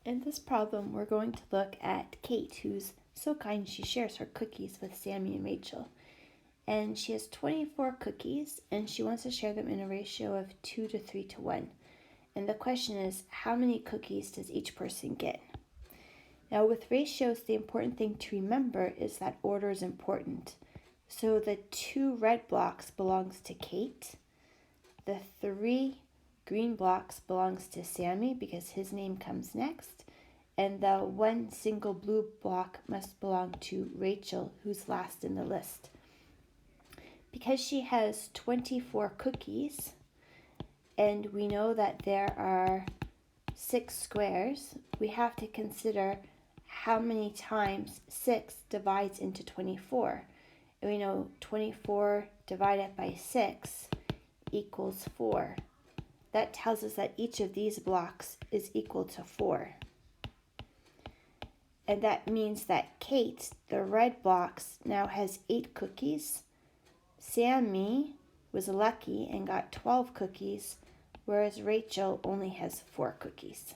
In this problem, we're going to look at Kate, who's so kind she shares her cookies with Sammy and Rachel. And she has 24 cookies, and she wants to share them in a ratio of 2 to 3 to 1. And the question is, how many cookies does each person get? Now, with ratios, the important thing to remember is that order is important. So the 2 red blocks belongs to Kate. The 3 green blocks belongs to Sammy because his name comes next. And the 1 single blue block must belong to Rachel, who's last in the list. Because she has 24 cookies, and we know that there are 6 squares, we have to consider how many times 6 divides into 24. And we know 24 divided by 6 equals 4. That tells us that each of these blocks is equal to 4. And that means that Kate, the red blocks, now has 8 cookies. Sammy was lucky and got 12 cookies, whereas Rachel only has 4 cookies.